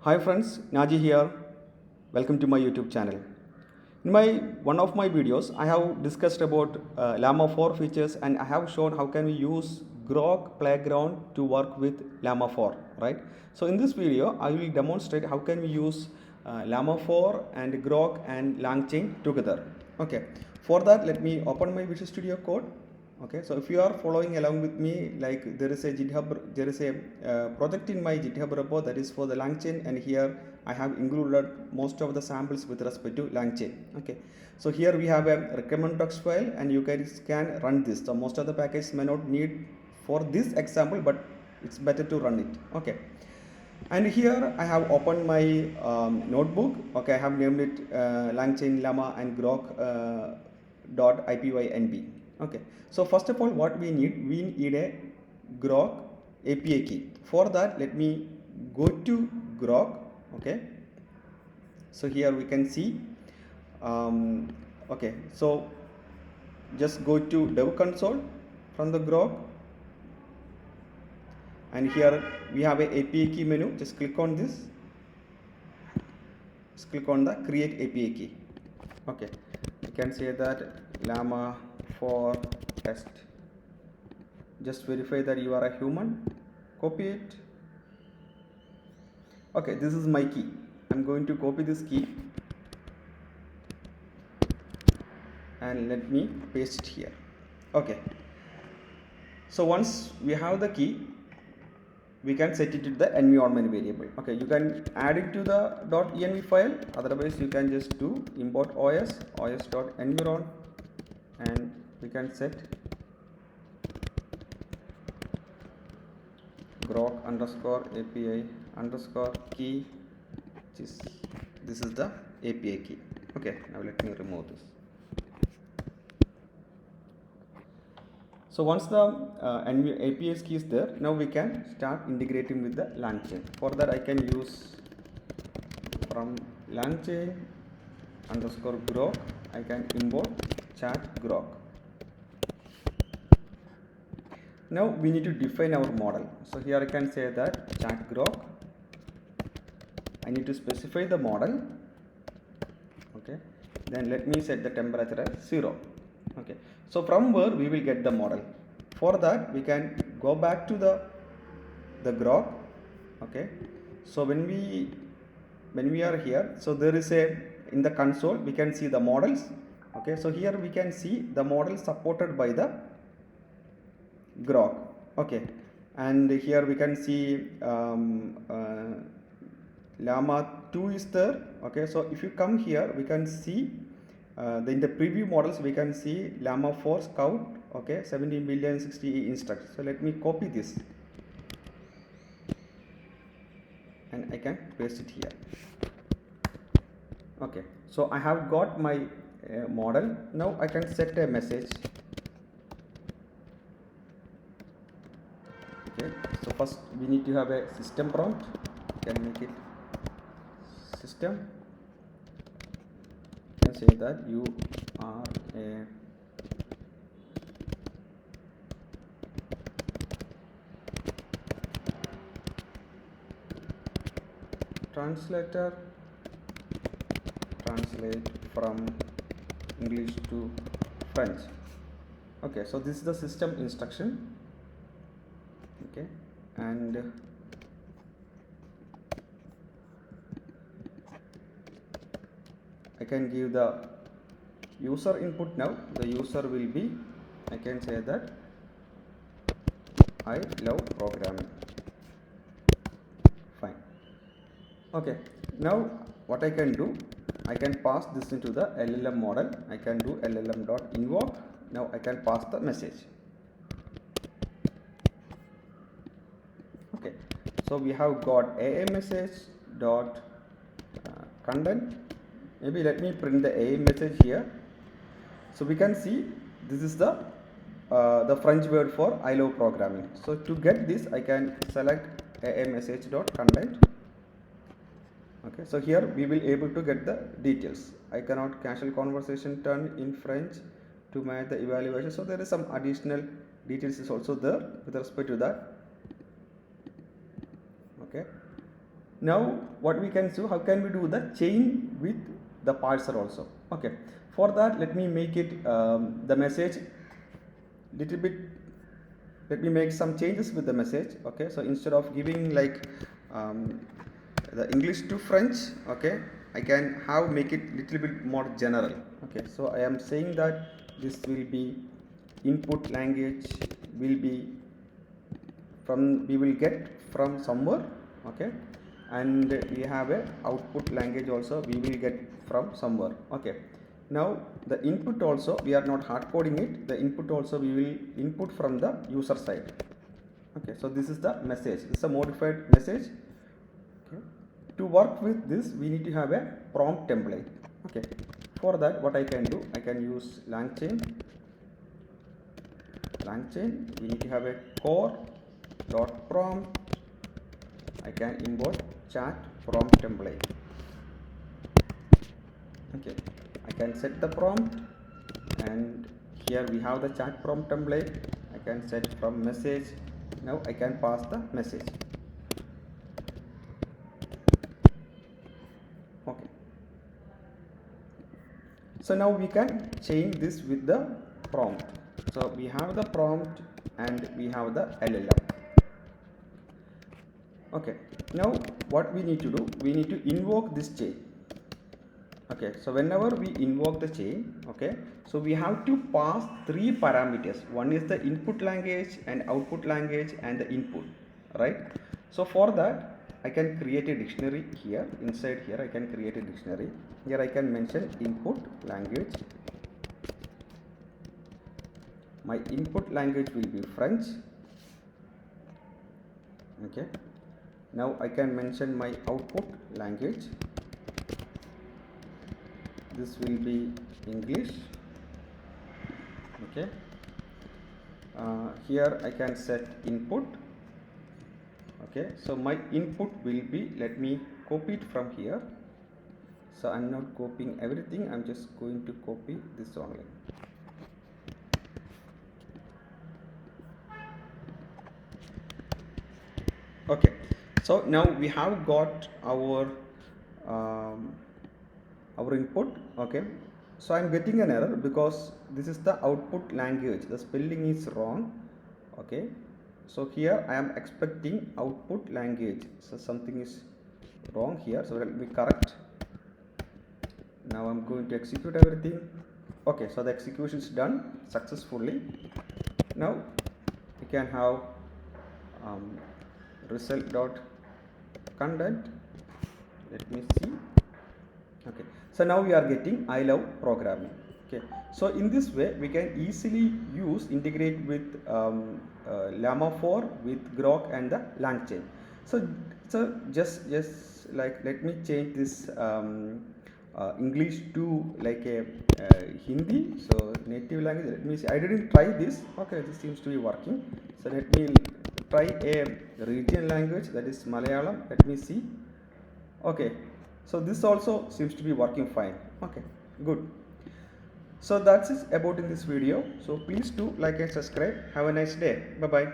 Hi friends, Naji here. Welcome to my YouTube channel. In one of my videos, I have discussed about LLaMA 4 features and I have shown how can we use Groq Playground to work with LLaMA 4, right? So in this video, I will demonstrate how can we use LLaMA 4 and Groq and LangChain together. Okay. For that, let me open my Visual Studio Code. Okay, so if you are following along with me, like there is a project in my GitHub repo that is for the LangChain, and here I have included most of the samples with respect to LangChain. Okay, so here we have a recommend docs file and you guys can run this. So most of the packages may not need for this example, but it's better to run it. Okay, and here I have opened my notebook. Okay, I have named it LangChain, LLaMA and Groq .ipynb. Okay, so first of all, what we need a Groq API key. For that, let me go to Groq. Okay, so here we can see okay, so just go to dev console from the Groq, and here we have a API key menu. Just click on this, just click on the create API key. Okay, you can say that LLaMA for test. Just verify that you are a human, copy it. Okay, this is my key. I'm going to copy this key and let me paste it here. Okay, so once we have the key, we can set it to the environment variable. Okay, you can add it to the .env file, otherwise you can just do import os.environ, and we can set Groq underscore API underscore key, this is the API key. Okay, now let me remove this. So once the API key is there, now we can start integrating with the LangChain. For that, I can use from LangChain underscore Groq, I can import chat Groq. Now we need to define our model. So here I can say that chat Groq. I need to specify the model. Okay, then let me set the temperature as 0. Okay, so from where we will get the model. For that, we can go back to the Groq. Okay, so when we are here, so there is a, in the console we can see the models. Okay, so here we can see the model supported by the Groq. Okay, and here we can see LLaMA 2 is there. Okay, so if you come here, we can see in the preview models we can see LLaMA 4 scout. Okay, 17 billion 60 instructs. So let me copy this and I can paste it here. Okay, so I have got my model. Now I can set a message. Okay, so first we need to have a system prompt. You can make it system. You can say that you are a translator, translate from English to French. Okay, so this is the system instruction. Okay, and I can give the user input. Now the user will be, I can say that I love programming. Fine. Okay, now what I can do, I can pass this into the LLM model. I can do LLM.invoke. Now I can pass the message. Okay, so we have got a message dot content. Maybe let me print the a message here. So we can see this is the French word for I love programming. So to get this, I can select a message dot content. Okay, so here we will able to get the details. I cannot casual conversation turn in French to match the evaluation. So there is some additional details is also there with respect to that. Okay, Now what we can do, how can we do the chain with the parser also? Okay, for that let me make it the message little bit, let me make some changes with the message. Okay, so instead of giving like the English to French, okay, I can have make it little bit more general. Okay, so I am saying that this will be input language will be from, we will get from somewhere, okay, and we have a output language also we will get from somewhere. Okay, now the input also we are not hard coding it, the input also we will input from the user side. Okay, so this is the message, this is a modified message. Okay, to work with this we need to have a prompt template. Okay, for that what I can do, I can use LangChain. We need to have a core dot prompt. I can import chat prompt template. Okay, I can set the prompt, and here we have the chat prompt template. I can set from message. Now I can pass the message. Okay, so now we can change this with the prompt. So we have the prompt and we have the LLM. Okay, now what we need to do, we need to invoke this chain. Okay, so whenever we invoke the chain, okay, so we have to pass three parameters. One is the input language and output language and the input, right? So for that I can create a dictionary here. Inside here I can create a dictionary. Here I can mention input language. My input language will be French. Okay, now I can mention my output language. This will be English. Okay, here I can set input. Okay, so my input will be, let me copy it from here. So I'm not copying everything, I'm just going to copy this only. Okay, so now we have got our input. Okay, so I'm getting an error because this is the output language, the spelling is wrong. Okay, so here I am expecting output language, so something is wrong here, so let me correct. Now I'm going to execute everything. Okay, so the execution is done successfully. Now we can have result dot content. Let me see. Okay, so now we are getting I love programming. Okay, so in this way we can easily integrate with LLaMA 4 with Groq and the LangChain. So just like let me change this English to like a Hindi, so native language. Let me see, I didn't try this. Okay, this seems to be working. So let me try a regional language, that is Malayalam. Let me see. Okay, so this also seems to be working fine. Okay, good. So that's it about in this video. So please do like and subscribe. Have a nice day. Bye bye.